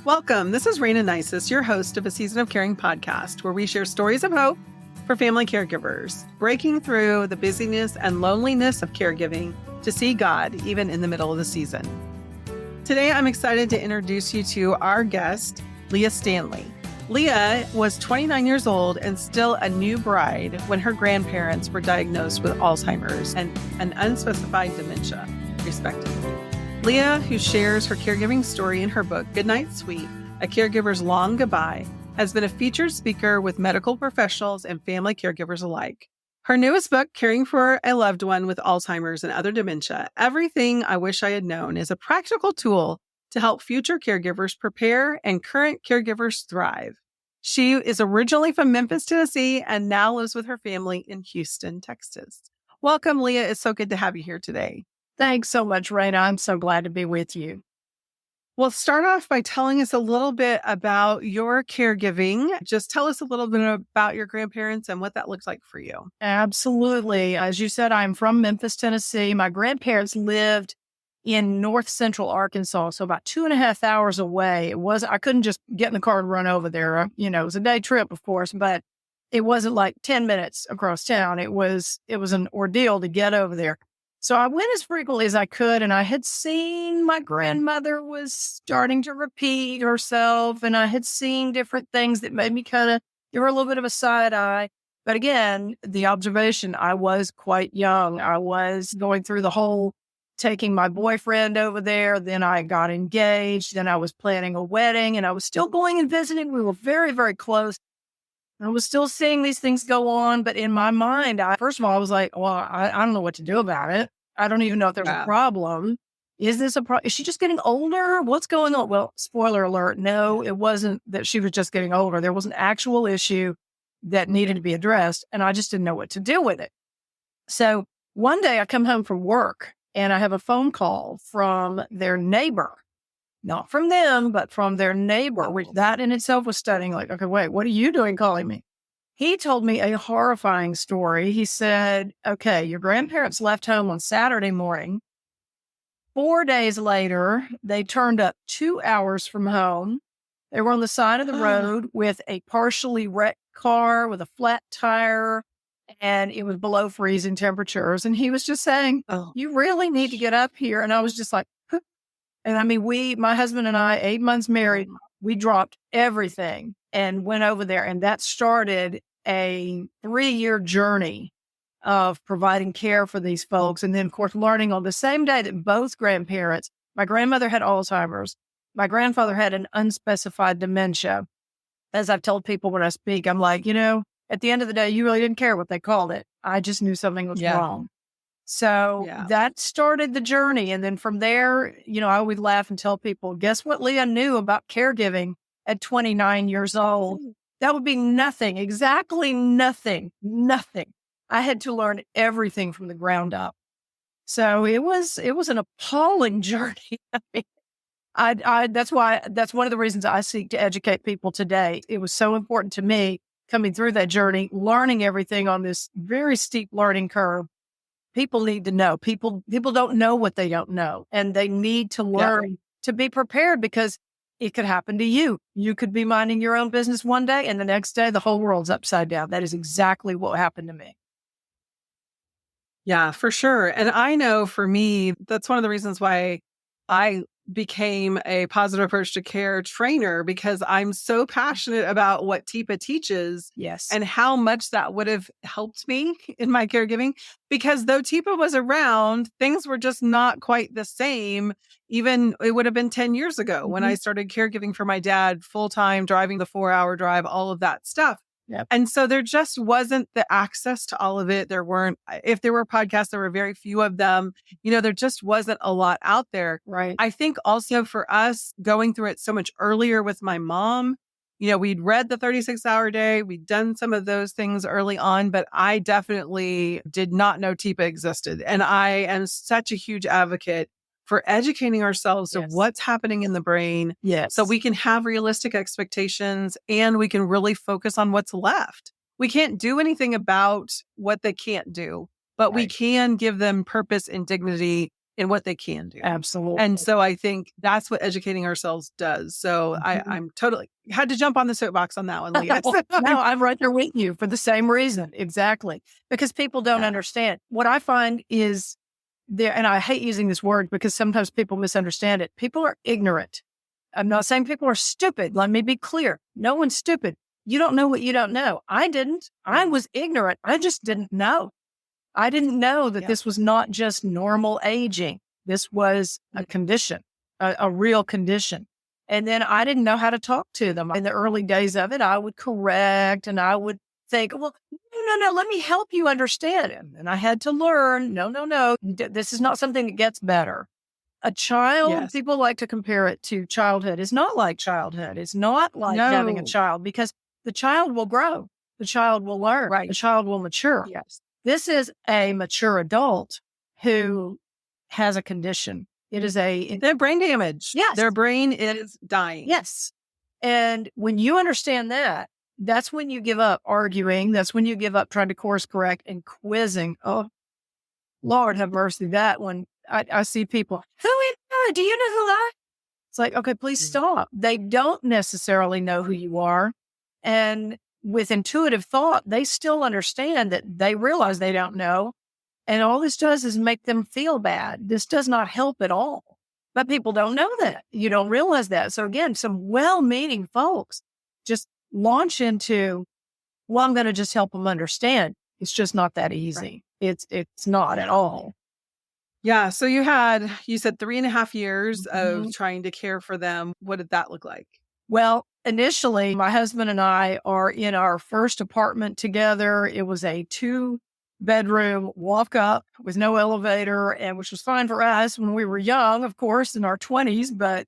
Welcome. This is Raina Nisus, your host of A Season of Caring podcast, where we share stories of hope for family caregivers, breaking through the busyness and loneliness of caregiving to see God even in the middle of the season. Today, I'm excited to introduce you to our guest, Leah Stanley. Leah was 29 years old and still a new bride when her grandparents were diagnosed with Alzheimer's and an unspecified dementia, respectively. Leah, who shares her caregiving story in her book, Goodnight Sweet, A Caregiver's Long Goodbye, has been a featured speaker with medical professionals and family caregivers alike. Her newest book, Caring for a Loved One with Alzheimer's and Other Dementia, Everything I Wish I Had Known, is a practical tool to help future caregivers prepare and current caregivers thrive. She is originally from Memphis, Tennessee, and now lives with her family in Houston, Texas. Welcome, Leah. It's so good to have you here today. Thanks so much, Raina. I'm so glad to be with you. Well, start off by telling us a little bit about your caregiving. Just tell us a little bit about your grandparents and what that looks like for you. Absolutely. As you said, I'm from Memphis, Tennessee. My grandparents lived in north central Arkansas, so about 2.5 hours away. I couldn't just get in the car and run over there. It was a day trip, of course, but it wasn't like 10 minutes across town. It was an ordeal to get over there. So I went as frequently as I could, and I had seen my grandmother was starting to repeat herself, and I had seen different things that made me kind of give her a little bit of a side eye. But again, the observation, I was quite young. I was going through the whole taking my boyfriend over there. Then I got engaged. Then I was planning a wedding, and I was still going and visiting. We were very, very close. I was still seeing these things go on, but in my mind, first of all, I was like, well, I don't know what to do about it. I don't even know if there's a problem. Is this a problem? Is she just getting older? What's going on? Well, spoiler alert. No, it wasn't that she was just getting older. There was an actual issue that needed to be addressed, and I just didn't know what to do with it. So one day I come home from work and I have a phone call from their neighbor, not from them, but from their neighbor, which that in itself was stunning. Like, okay, wait, what are you doing calling me? He told me a horrifying story. He said, okay, your grandparents left home on Saturday morning. 4 days later, they turned up 2 hours from home. They were on the side of the road with a partially wrecked car with a flat tire, and it was below freezing temperatures. And he was just saying, you really need to get up here. And I was just like, huh. And I mean, my husband and I, 8 months married, we dropped everything and went over there. And that started a 3-year journey of providing care for these folks. And then, of course, learning on the same day that both grandparents, my grandmother had Alzheimer's, my grandfather had an unspecified dementia. As I've told people when I speak, I'm like, at the end of the day, you really didn't care what they called it. I just knew something was wrong. So that started the journey. And then from there, I always laugh and tell people, guess what Leah knew about caregiving at 29 years old? That would be nothing, exactly nothing. I had to learn everything from the ground up. So it was an appalling journey. I mean, that's one of the reasons I seek to educate people today. It was so important to me coming through that journey, learning everything on this very steep learning curve. People need to know. People don't know what they don't know, and they need to learn to be prepared because it could happen to you. You could be minding your own business one day, and the next day, the whole world's upside down. That is exactly what happened to me. Yeah, for sure. And I know for me, that's one of the reasons why I became a positive approach to care trainer, because I'm so passionate about what TIPA teaches. Yes. And how much that would have helped me in my caregiving, because though TIPA was around, things were just not quite the same. Even it would have been 10 years ago when I started caregiving for my dad full-time, driving the 4-hour drive, all of that stuff. Yep. And so there just wasn't the access to all of it. If there were podcasts, there were very few of them. There just wasn't a lot out there. Right. I think also for us going through it so much earlier with my mom, we'd read the 36-hour day. We'd done some of those things early on, but I definitely did not know TIPA existed. And I am such a huge advocate for educating ourselves of what's happening in the brain. Yes. So we can have realistic expectations and we can really focus on what's left. We can't do anything about what they can't do, but we can give them purpose and dignity in what they can do. Absolutely. And so I think that's what educating ourselves does. So I'm totally had to jump on the soapbox on that one, Leah. No, I'm right there with you for the same reason. Exactly. Because people don't understand. What I find is and I hate using this word because sometimes people misunderstand it. People are ignorant. I'm not saying people are stupid. Let me be clear. No one's stupid. You don't know what you don't know. I didn't. I was ignorant. I just didn't know. I didn't know that this was not just normal aging. This was a condition, a real condition. And then I didn't know how to talk to them. In the early days of it, I would correct and I would think, well, no, let me help you understand it. And I had to learn, no, this is not something that gets better. A child, people like to compare it to childhood. It's not like childhood. It's not like having a child because the child will grow. The child will learn. Right. The child will mature. Yes. This is a mature adult who has a condition. It is their brain damage. Yes. Their brain is dying. Yes. And when you understand that, that's when you give up arguing. That's when you give up trying to course correct and quizzing. Oh, Lord have mercy. That when I see people, who is that? Do you know who that? It's like, okay, please stop. They don't necessarily know who you are. And with intuitive thought, they still understand that they realize they don't know. And all this does is make them feel bad. This does not help at all. But people don't know that. You don't realize that. So again, some well-meaning folks just launch into, well, I'm going to just help them understand. It's just not that easy. Right. It's not at all. Yeah. So you said 3.5 years of trying to care for them. What did that look like? Well, initially, my husband and I are in our first apartment together. It was a 2-bedroom walk up with no elevator, and which was fine for us when we were young, of course, in our 20s, but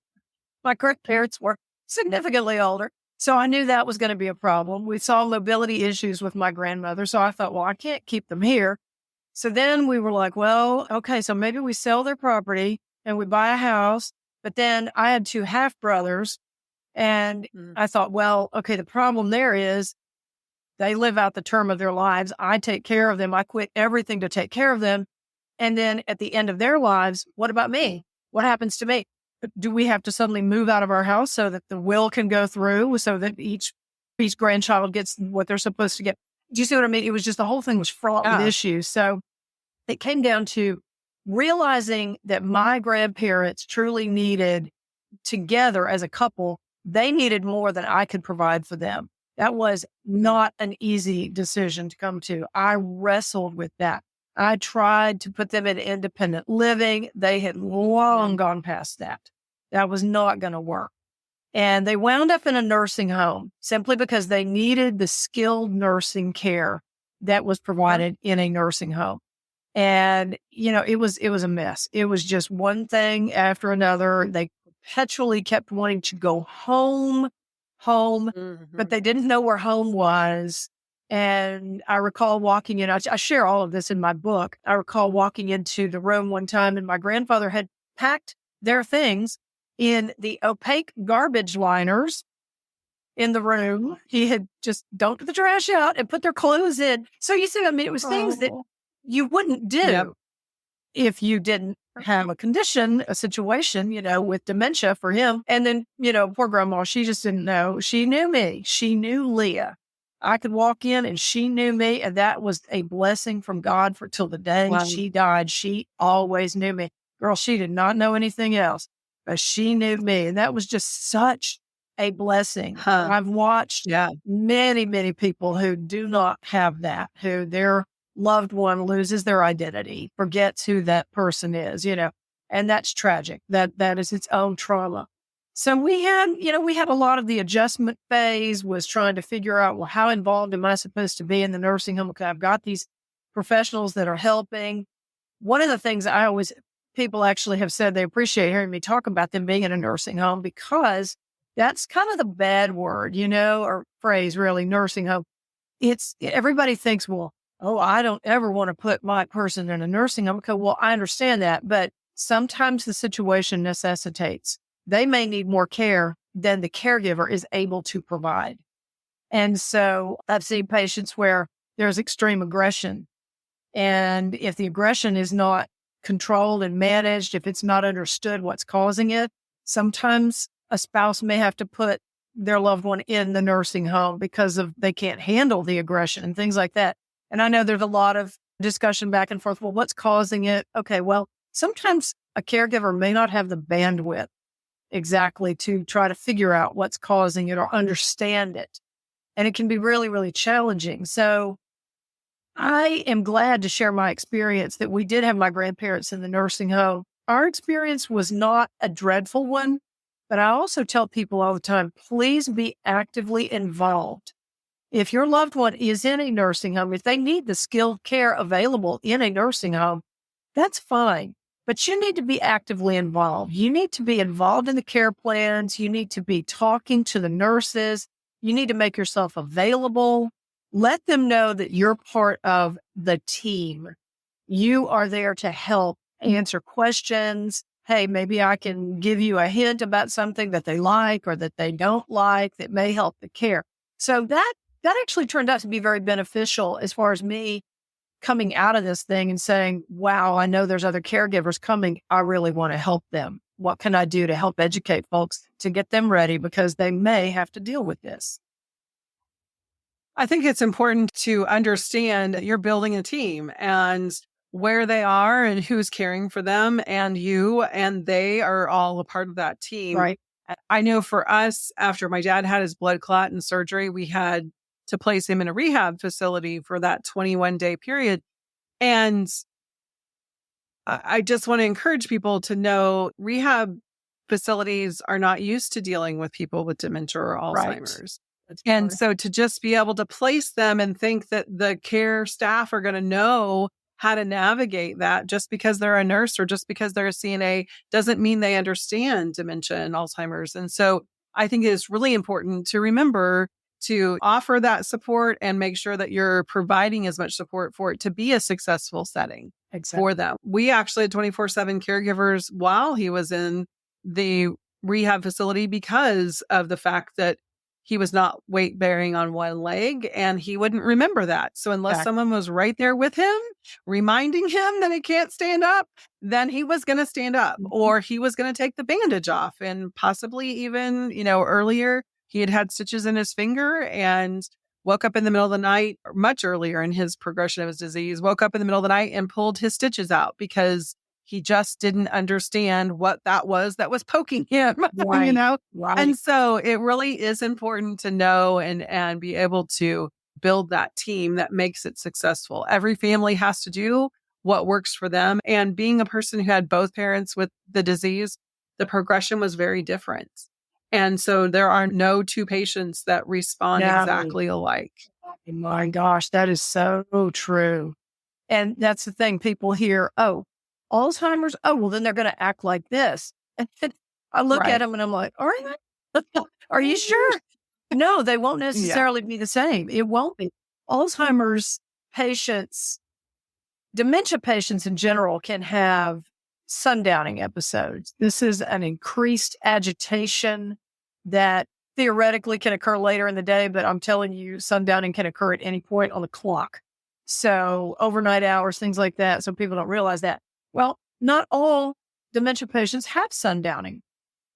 my grandparents were significantly older. So I knew that was going to be a problem. We saw mobility issues with my grandmother. So I thought, well, I can't keep them here. So then we were like, well, okay, so maybe we sell their property and we buy a house. But then I had 2 half brothers. And I thought, well, okay, the problem there is they live out the term of their lives. I take care of them. I quit everything to take care of them. And then at the end of their lives, what about me? What happens to me? Do we have to suddenly move out of our house so that the will can go through, so that each grandchild gets what they're supposed to get? Do you see what I mean? It was just, the whole thing was fraught with issues. So it came down to realizing that my grandparents truly needed, together as a couple, they needed more than I could provide for them. That was not an easy decision to come to. I wrestled with that. I tried to put them in independent living. They had long gone past that. That was not going to work. And they wound up in a nursing home simply because they needed the skilled nursing care that was provided in a nursing home. And, it was a mess. It was just one thing after another. They perpetually kept wanting to go home, but they didn't know where home was. And I recall walking in, I share all of this in my book. I recall walking into the room one time and my grandfather had packed their things in the opaque garbage liners in the room. He had just dumped the trash out and put their clothes in. So you see, it was things that you wouldn't do if you didn't have a condition, a situation, with dementia for him. And then, poor grandma, she just didn't know. She knew me. She knew Leah. I could walk in and she knew me. And that was a blessing from God till the day she died. She always knew me. Girl, she did not know anything else, but she knew me. And that was just such a blessing. I've watched many, many people who do not have that, who their loved one loses their identity, forgets who that person is, and that's tragic. That is its own trauma. So we had a lot of the adjustment phase was trying to figure out, well, how involved am I supposed to be in the nursing home? Okay, I've got these professionals that are helping. One of the things people actually have said they appreciate hearing me talk about them being in a nursing home, because that's kind of the bad word, or phrase, really, nursing home. Everybody thinks, well, I don't ever want to put my person in a nursing home. Okay, well, I understand that, but sometimes the situation necessitates. They may need more care than the caregiver is able to provide. And so I've seen patients where there's extreme aggression. And if the aggression is not controlled and managed, if it's not understood what's causing it, sometimes a spouse may have to put their loved one in the nursing home because they can't handle the aggression and things like that. And I know there's a lot of discussion back and forth. Well, what's causing it? Okay, well, sometimes a caregiver may not have the bandwidth exactly to try to figure out what's causing it or understand it. And it can be really, really challenging. So I am glad to share my experience that we did have my grandparents in the nursing home. Our experience was not a dreadful one, but I also tell people all the time, please be actively involved. If your loved one is in a nursing home, if they need the skilled care available in a nursing home, that's fine. But you need to be actively involved. You need to be involved in the care plans. You need to be talking to the nurses. You need to make yourself available. Let them know that you're part of the team. You are there to help answer questions. Hey, maybe I can give you a hint about something that they like or that they don't like that may help the care. So that actually turned out to be very beneficial as far as me coming out of this thing and saying, wow, I know there's other caregivers coming. I really want to help them. What can I do to help educate folks to get them ready because they may have to deal with this? I think it's important to understand that you're building a team and where they are and who's caring for them, and you and they are all a part of that team. Right. I know for us, after my dad had his blood clot and surgery, we had to place him in a rehab facility for that 21-day period. And I just want to encourage people to know rehab facilities are not used to dealing with people with dementia or Alzheimer's. That's And true. so to just be able to place them and think that the care staff are going to know how to navigate that just because they're a nurse or just because they're a CNA doesn't mean they understand dementia and Alzheimer's. And so I think it is really important to remember to offer that support and make sure that you're providing as much support for it to be a successful setting for them. We actually had 24/7 caregivers while he was in the rehab facility because of the fact that he was not weight bearing on one leg and he wouldn't remember that. So unless someone was right there with him, reminding him that he can't stand up, then he was going to stand up or he was going to take the bandage off. And possibly even, earlier he had stitches in his finger and woke up in the middle of the night, or much earlier in his progression of his disease, woke up in the middle of the night and pulled his stitches out because he just didn't understand what that was poking him, Right. Right. And so it really is important to know and be able to build that team that makes it successful. Every family has to do what works for them. And being a person who had both parents with the disease, the progression was very different. And so there are no two patients that respond exactly alike. Oh my gosh, that is so true. And that's the thing. People hear, oh, Alzheimer's. Oh, well, then they're going to act like this. And I look at them and I'm like, all right, are you sure? No, they won't necessarily be the same. It won't be. Alzheimer's patients, dementia patients in general can have sundowning episodes. This is an increased agitation that theoretically can occur later in the day, but I'm telling you, sundowning can occur at any point on the clock. So overnight hours, things like that. So people don't realize that. Well, not all dementia patients have sundowning,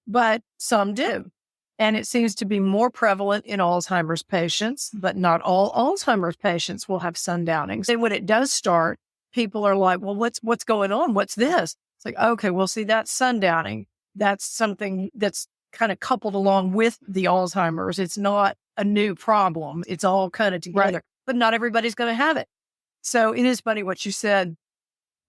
but some do. And it seems to be more prevalent in Alzheimer's patients, but not all Alzheimer's patients will have sundowning. And when it does start, people are like, well, what's going on? What's this? It's like, okay, well, see, that's sundowning. That's something that's kind of coupled along with the Alzheimer's. It's not a new problem. It's all kind of together, but not everybody's going to have it. So it is funny what you said,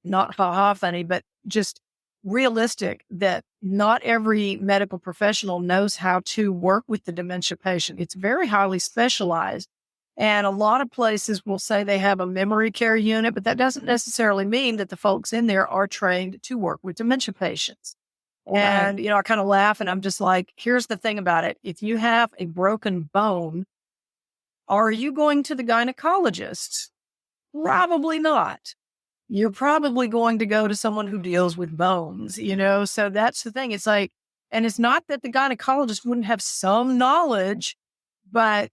not ha-ha funny, but just realistic that not every medical professional knows how to work with the dementia patient. It's very highly specialized. And a lot of places will say they have a memory care unit, but that doesn't necessarily mean that the folks in there are trained to work with dementia patients. And, I kind of laugh and I'm just like, here's the thing about it. If you have a broken bone, are you going to the gynecologist? Probably not. You're probably going to go to someone who deals with bones, So that's the thing. It's like, and it's not that the gynecologist wouldn't have some knowledge, but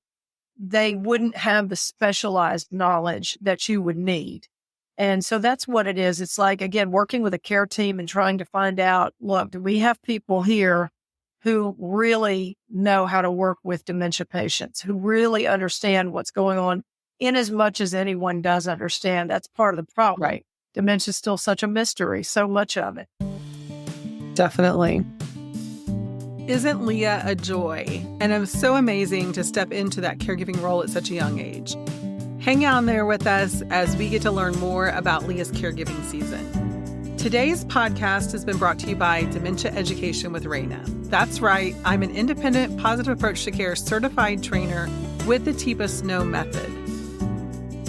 they wouldn't have the specialized knowledge that you would need. And so that's what it is. It's like, again, working with a care team and trying to find out, look, do we have people here who really know how to work with dementia patients, who really understand what's going on in as much as anyone does understand. That's part of the problem. Right. Dementia is still such a mystery, so much of it. Definitely. Isn't Leah a joy? And it was so amazing to step into that caregiving role at such a young age. Hang on there with us as we get to learn more about Leah's caregiving season. Today's podcast has been brought to you by Dementia Education with Raina. That's right, I'm an independent positive approach to care certified trainer with the TIPA SNOW method.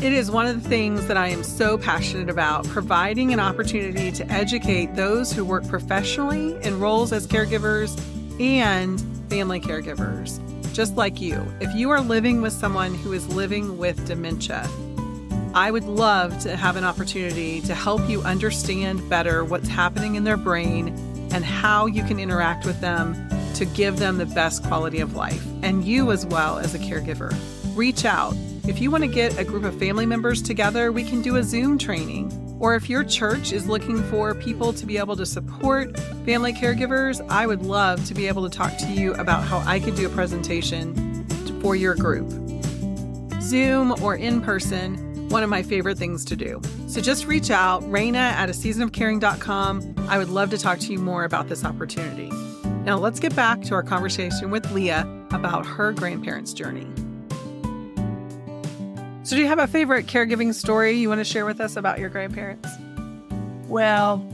It is one of the things that I am so passionate about, providing an opportunity to educate those who work professionally in roles as caregivers and family caregivers. Just like you, if you are living with someone who is living with dementia, I would love to have an opportunity to help you understand better what's happening in their brain and how you can interact with them to give them the best quality of life, and you as well as a caregiver. Reach out. If you want to get a group of family members together, we can do a Zoom training. Or if your church is looking for people to be able to support family caregivers, I would love to be able to talk to you about how I could do a presentation for your group. Zoom or in person, one of my favorite things to do. So just reach out, raina@aseasonofcaring.com. I would love to talk to you more about this opportunity. Now let's get back to our conversation with Leah about her grandparents' journey. So do you have a favorite caregiving story you want to share with us about your grandparents? Well,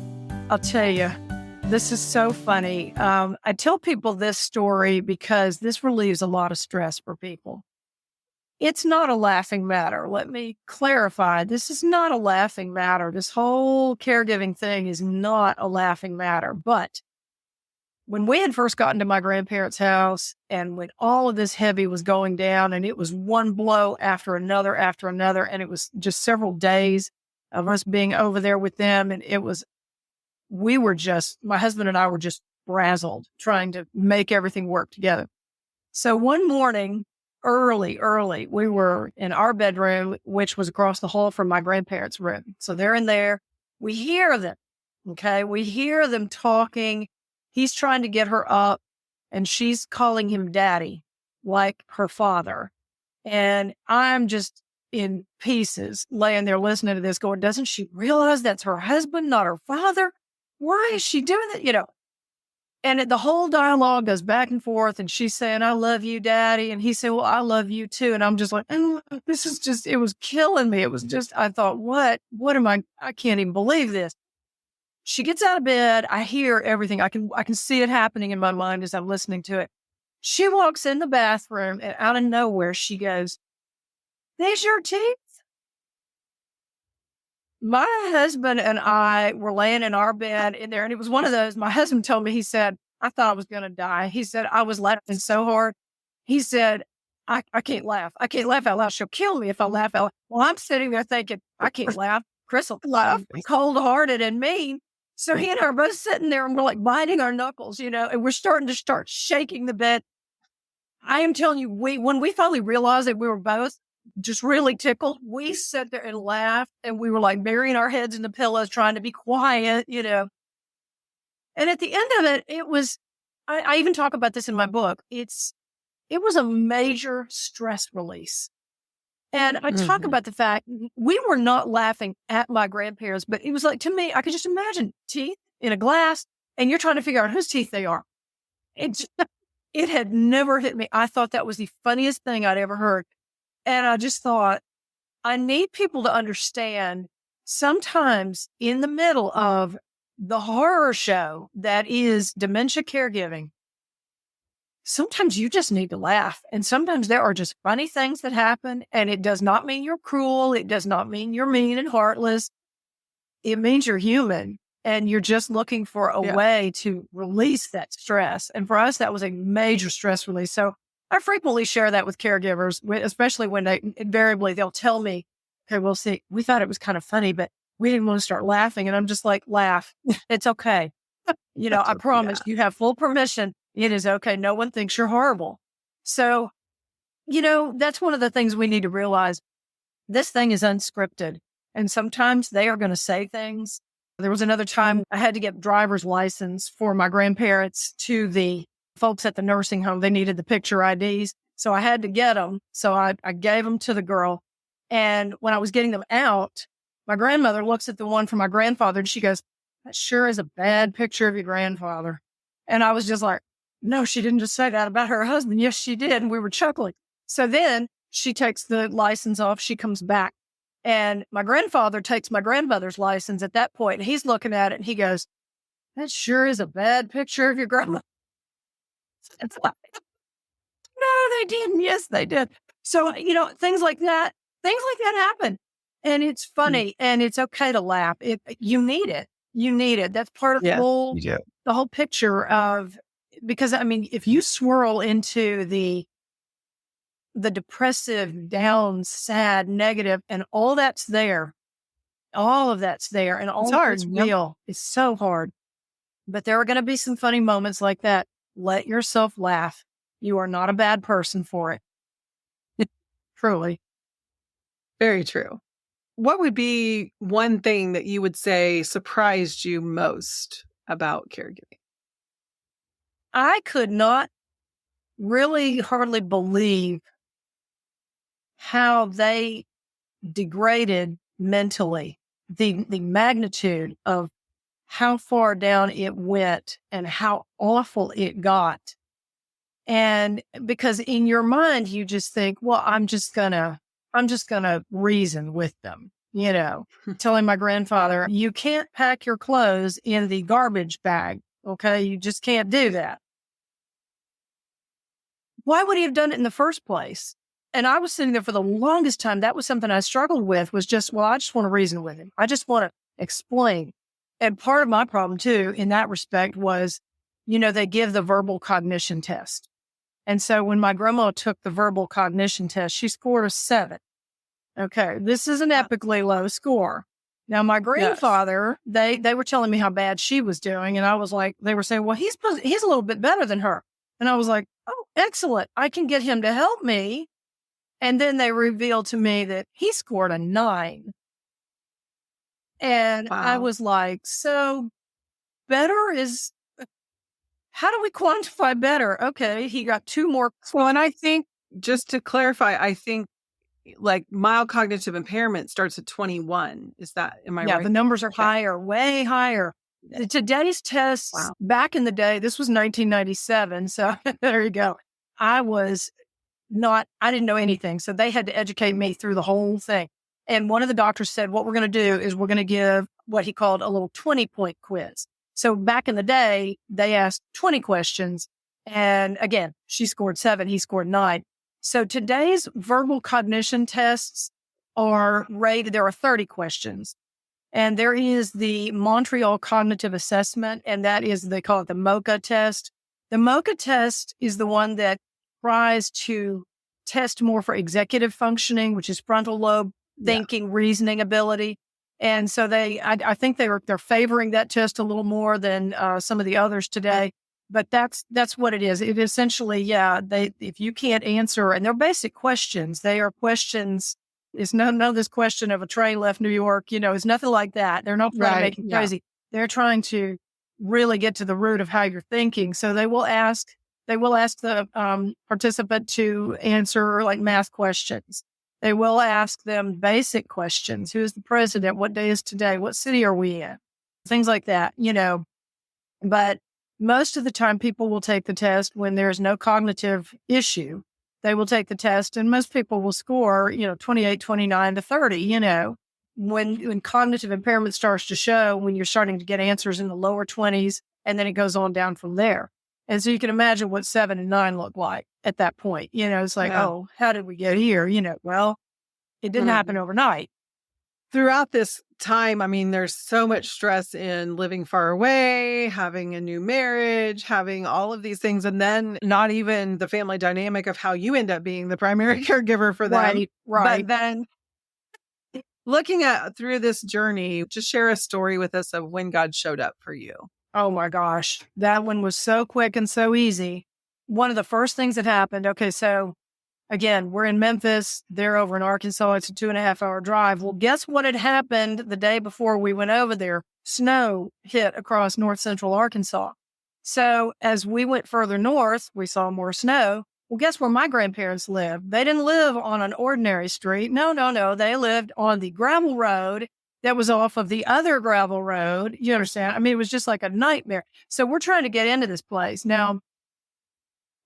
I'll tell you, this is so funny. I tell people this story because this relieves a lot of stress for people. It's not a laughing matter. Let me clarify. This is not a laughing matter. This whole caregiving thing is not a laughing matter. But when we had first gotten to my grandparents' house and when all of this heavy was going down and it was one blow after another, and it was just several days of us being over there with them. And my husband and I were just frazzled trying to make everything work together. So one morning, early, we were in our bedroom, which was across the hall from my grandparents' room. So they're in there. We hear them. Okay. We hear them talking. He's trying to get her up and she's calling him daddy, like her father. And I'm just in pieces laying there listening to this going, doesn't she realize that's her husband, not her father? Why is she doing that? And the whole dialogue goes back and forth and she's saying, I love you, daddy. And he said, well, I love you too. And I'm just like, this is just, it was killing me. It was just, I thought, what am I can't even believe this. She gets out of bed. I hear everything. I can see it happening in my mind as I'm listening to it. She walks in the bathroom and out of nowhere, she goes, there's your teeth. My husband and I were laying in our bed in there. And it was one of those, my husband told me, he said, I thought I was going to die. He said, I was laughing so hard. He said, I can't laugh. I can't laugh out loud. She'll kill me if I laugh out loud. Well, I'm sitting there thinking, I can't laugh. Chris will laugh, cold-hearted and mean. So he and I are both sitting there and we're like biting our knuckles, and we're starting to shaking the bed. I am telling you, when we finally realized that we were both just really tickled, we sat there and laughed and we were like burying our heads in the pillows, trying to be quiet, And at the end of it, it was, I even talk about this in my book. It was a major stress release. And I talk about the fact we were not laughing at my grandparents, but it was like, to me, I could just imagine teeth in a glass and you're trying to figure out whose teeth they are. It had never hit me. I thought that was the funniest thing I'd ever heard. And I just thought, I need people to understand sometimes in the middle of the horror show that is dementia caregiving, sometimes you just need to laugh. And sometimes there are just funny things that happen. And it does not mean you're cruel. It does not mean you're mean and heartless. It means you're human and you're just looking for a way to release that stress. And for us, that was a major stress release. So I frequently share that with caregivers, especially when they'll tell me, okay, we'll see. We thought it was kind of funny, but we didn't want to start laughing. And I'm just like, laugh. It's okay. I promise you have full permission. It is okay. No one thinks you're horrible. So, that's one of the things we need to realize. This thing is unscripted. And sometimes they are going to say things. There was another time I had to get driver's license for my grandparents to the folks at the nursing home. They needed the picture IDs. So I had to get them. So I gave them to the girl. And when I was getting them out, my grandmother looks at the one for my grandfather and she goes, "That sure is a bad picture of your grandfather." And I was just like, no, she didn't just say that about her husband. Yes, she did. And we were chuckling. So then she takes the license off. She comes back. And my grandfather takes my grandmother's license at that point. And he's looking at it and he goes, "That sure is a bad picture of your grandma." It's like, no, they didn't. Yes, they did. So, things like that happen. And it's funny and it's okay to laugh. You need it. You need it. That's part of Yeah. the whole picture of, because I mean, if you swirl into the depressive, down, sad, negative, and all that's there, all of that's there, and all hard. that's real. It's so hard. But there are going to be some funny moments like that. Let yourself laugh. You are not a bad person for it. Truly. Very true. What would be one thing that you would say surprised you most about caregiving? I could not really hardly believe how they degraded mentally, the magnitude of how far down it went and how awful it got. And because in your mind, you just think, well, I'm just gonna reason with them, telling my grandfather, "You can't pack your clothes in the garbage bag. Okay. You just can't do that." Why would he have done it in the first place? And I was sitting there for the longest time. That was something I struggled with, was just, well, I just want to reason with him. I just want to explain. And part of my problem too, in that respect, was, they give the verbal cognition test. And so when my grandma took the verbal cognition test, she scored a 7. Okay. This is an epically low score. Now, my grandfather, they were telling me how bad she was doing. And I was like, they were saying, well, he's a little bit better than her. And I was like, oh, excellent. I can get him to help me. And then they revealed to me that he scored a 9. And I was like, so better is, how do we quantify better? Okay, he got 2 more. Well, and I think, just to clarify, I think like mild cognitive impairment starts at 21. Am I right? Yeah, the numbers are higher, way higher. Today's tests, back in the day, this was 1997. So there you go. I didn't know anything. So they had to educate me through the whole thing. And one of the doctors said, what we're going to do is we're going to give what he called a little 20-point quiz. So back in the day, they asked 20 questions. And again, she scored 7, he scored 9. So today's verbal cognition tests are rated, there are 30 questions. And there is the Montreal Cognitive Assessment, and they call it the MoCA test. The MoCA test is the one that tries to test more for executive functioning, which is frontal lobe thinking, reasoning ability. And so I think they're favoring that test a little more than some of the others today. But that's what it is. It essentially, if you can't answer, and they're basic questions, they are questions. It's no this question of a train left New York, it's nothing like that. They're not trying to make it crazy. They're trying to really get to the root of how you're thinking. So they will ask the participant to answer like math questions. They will ask them basic questions. Who is the president? What day is today? What city are we in? Things like that, But most of the time, people will take the test when there's no cognitive issue. They will take the test, and most people will score, 28, 29 to 30, When cognitive impairment starts to show, when you're starting to get answers in the lower 20s, and then it goes on down from there. And so you can imagine what 7 and 9 look like at that point. It's like, oh, how did we get here? Well, it didn't happen overnight. Throughout this time, I mean, there's so much stress in living far away, having a new marriage, having all of these things, and then not even the family dynamic of how you end up being the primary caregiver for them. Right. But then looking at through this journey, just share a story with us of when God showed up for you. Oh my gosh, that one was so quick and so easy. One of the first things that happened, okay, so Again, we're in Memphis. They're over in Arkansas. It's a 2.5-hour drive. Well, guess what had happened the day before we went over there? Snow hit across north central Arkansas. So as we went further north, we saw more snow. Well, guess where my grandparents lived? They didn't live on an ordinary street. No. They lived on the gravel road that was off of the other gravel road. You understand? I mean, it was just like a nightmare. So we're trying to get into this place. Now,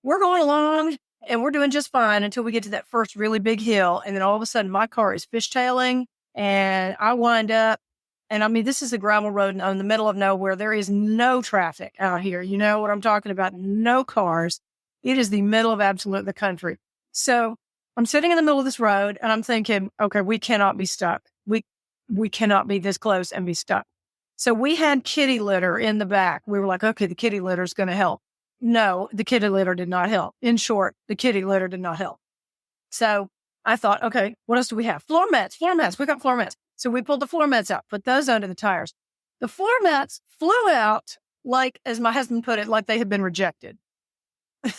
we're going along and we're doing just fine until we get to that first really big hill. And then all of a sudden, my car is fishtailing and I wind up. And I mean, this is a gravel road in the middle of nowhere. There is no traffic out here. You know what I'm talking about? No cars. It is the middle of the country. So I'm sitting in the middle of this road and I'm thinking, okay, we cannot be stuck. We cannot be this close and be stuck. So we had kitty litter in the back. We were like, okay, the kitty litter is going to help. No, the kitty litter did not help. In short, the kitty litter did not help. So I thought, okay, what else do we have? Floor mats. We got floor mats. So we pulled the floor mats out, put those under the tires. The floor mats flew out like, as my husband put it, like they had been rejected.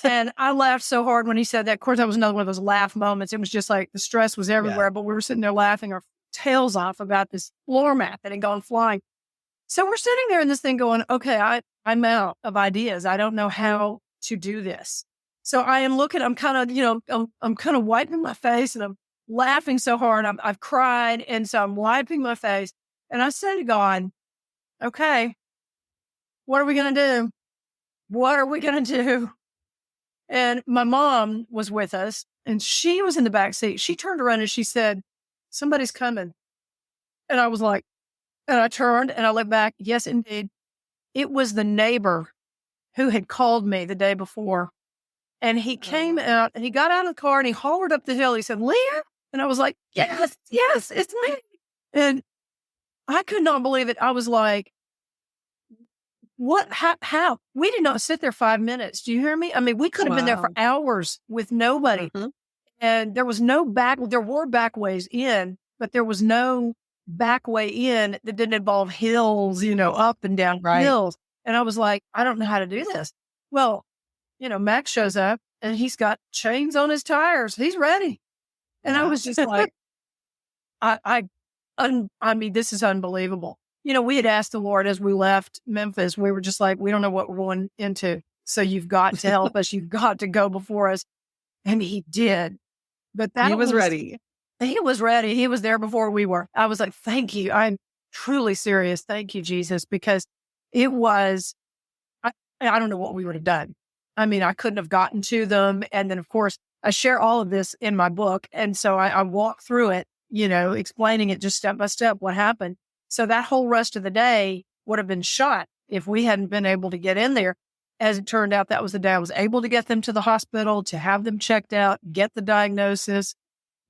And I laughed so hard when he said that. Of course, that was another one of those laugh moments. It was just like the stress was everywhere, but we were sitting there laughing our tails off about this floor mat that had gone flying. So we're sitting there in this thing going, okay, I'm out of ideas. I don't know how to do this. So I am looking, I'm kind of, I'm kind of wiping my face and I'm laughing so hard. I've cried. And so I'm wiping my face and I said to God, okay, what are we going to do? What are we going to do? And my mom was with us and she was in the back seat. She turned around and she said, somebody's coming. And I was like, and I turned and I looked back. Yes, indeed. It was the neighbor who had called me the day before. And he came out and he got out of the car and he hollered up the hill. He said, Leah? And I was like, yes, it's me. And I could not believe it. I was like, what? How? We did not sit there 5 minutes. Do you hear me? I mean, we could have been there for hours with nobody. Mm-hmm. And there was there were back ways in, but there was no back way in that didn't involve hills, up and down hills. And I was like, I don't know how to do this. Well, Max shows up and he's got chains on his tires. He's ready. And I was just like, I mean, this is unbelievable. We had asked the Lord as we left Memphis, we were just like, we don't know what we're going into. So you've got to help us. You've got to go before us. And he did. But he was ready. He was ready. He was there before we were. I was like, thank you. I'm truly serious. Thank you, Jesus, because it was, I don't know what we would have done. I mean, I couldn't have gotten to them. And then, of course, I share all of this in my book. And so I walk through it, explaining it just step by step what happened. So that whole rest of the day would have been shot if we hadn't been able to get in there. As it turned out, that was the day I was able to get them to the hospital, to have them checked out, get the diagnosis,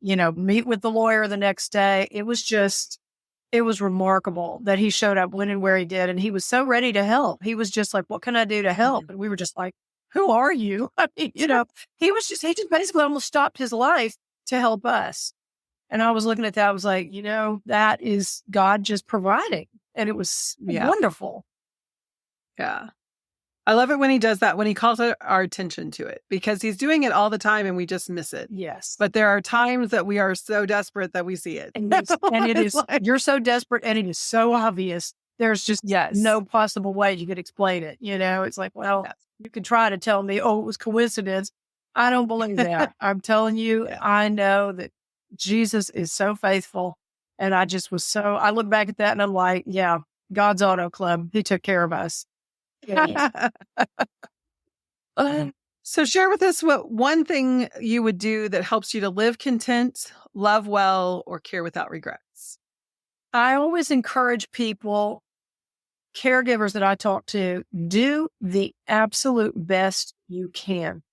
meet with the lawyer the next day. It was remarkable that he showed up when and where he did. And he was so ready to help. He was just like, what can I do to help? And we were just like, who are you? I mean, he just basically almost stopped his life to help us. And I was looking at that. I was like, that is God just providing. And it was wonderful. Yeah. I love it when he does that, when he calls our attention to it, because he's doing it all the time and we just miss it. Yes. But there are times that we are so desperate that we see it. And it is, you're so desperate and it is so obvious. There's just no possible way you could explain it. It's like, well, you could try to tell me, oh, it was coincidence. I don't believe that. I'm telling you, I know that Jesus is so faithful. And I just was I look back at that and I'm like, yeah, God's Auto Club. He took care of us. Yeah. So share with us what one thing you would do that helps you to live content, love well, or care without regrets. I always encourage people, caregivers that I talk to, do the absolute best you can.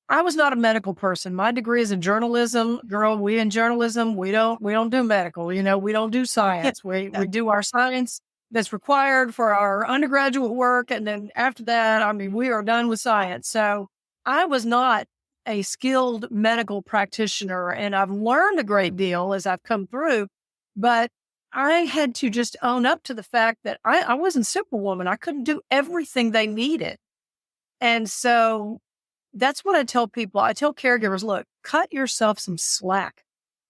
I was not a medical person. My degree is in journalism. Girl, we in journalism, we don't do medical. We don't do science. We do our science that's required for our undergraduate work. And then after that, I mean, we are done with science. So I was not a skilled medical practitioner, and I've learned a great deal as I've come through, but I had to just own up to the fact that I wasn't Superwoman. I couldn't do everything they needed. And so that's what I tell people. I tell caregivers, look, cut yourself some slack.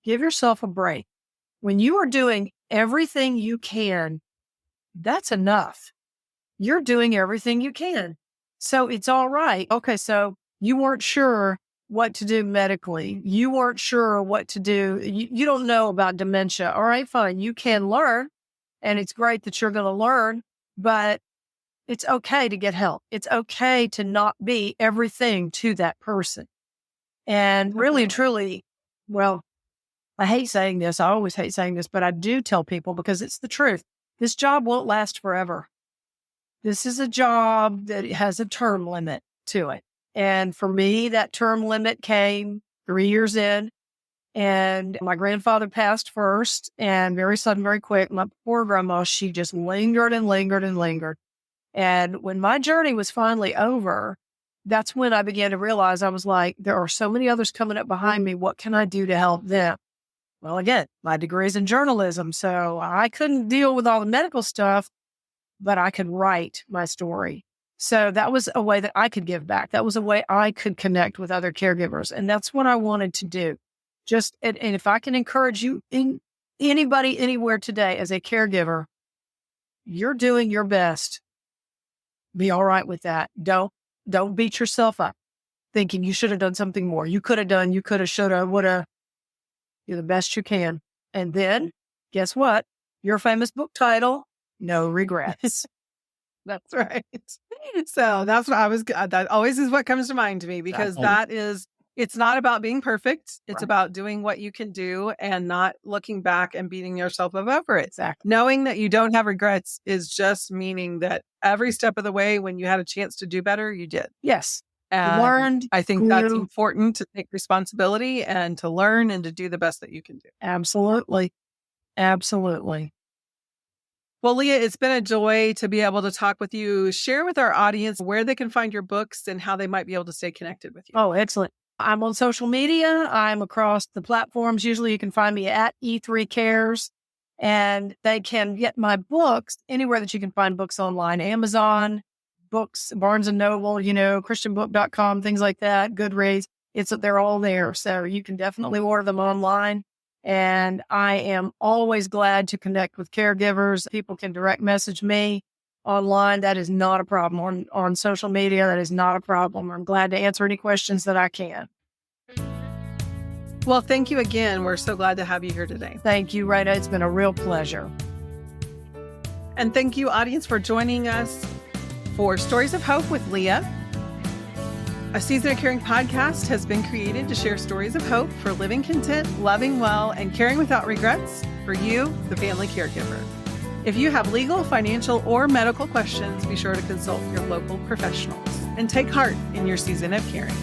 Give yourself a break. When you are doing everything you can, that's enough. You're doing everything you can. So it's all right. Okay, so you weren't sure what to do medically. You weren't sure what to do. You don't know about dementia. All right, fine. You can learn, and it's great that you're going to learn, but it's okay to get help. It's okay to not be everything to that person. And really and truly, well, I hate saying this. I always hate saying this, but I do tell people because it's the truth. This job won't last forever. This is a job that has a term limit to it. And for me, that term limit came 3 years in. And my grandfather passed first, and very sudden, very quick. My poor grandma, she just lingered and lingered and lingered. And when my journey was finally over, that's when I began to realize I was like, there are so many others coming up behind me. What can I do to help them? Well, again, my degree is in journalism, so I couldn't deal with all the medical stuff, but I could write my story. So that was a way that I could give back. That was a way I could connect with other caregivers. And that's what I wanted to do. And if I can encourage you, anybody, anywhere today as a caregiver, you're doing your best. Be all right with that. Don't beat yourself up thinking you should have done something more. You could have, should have, would have. You're the best you can. And then guess what? Your famous book title, No Regrets. That's right. So that's what that always is what comes to mind to me, because it's not about being perfect. It's about doing what you can do and not looking back and beating yourself up over it. Exactly. Knowing that you don't have regrets is just meaning that every step of the way when you had a chance to do better, you did. Yes. And learned. I think that's important, to take responsibility and to learn and to do the best that you can do. Absolutely. Absolutely. Well, Leah, it's been a joy to be able to talk with you. Share with our audience where they can find your books and how they might be able to stay connected with you. Oh, excellent. I'm on social media. I'm across the platforms. Usually you can find me at E3Cares, and they can get my books anywhere that you can find books online. Amazon, books, Barnes & Noble, christianbook.com, things like that, Goodreads. They're all there. So you can definitely order them online. And I am always glad to connect with caregivers. People can direct message me online. That is not a problem. On social media, that is not a problem. I'm glad to answer any questions that I can. Well, thank you again. We're so glad to have you here today. Thank you, Rita. It's been a real pleasure. And thank you, audience, for joining us for Stories of Hope with Leah. A Season of Caring podcast has been created to share stories of hope for living content, loving well, and caring without regrets for you, the family caregiver. If you have legal, financial, or medical questions, be sure to consult your local professionals and take heart in your season of caring.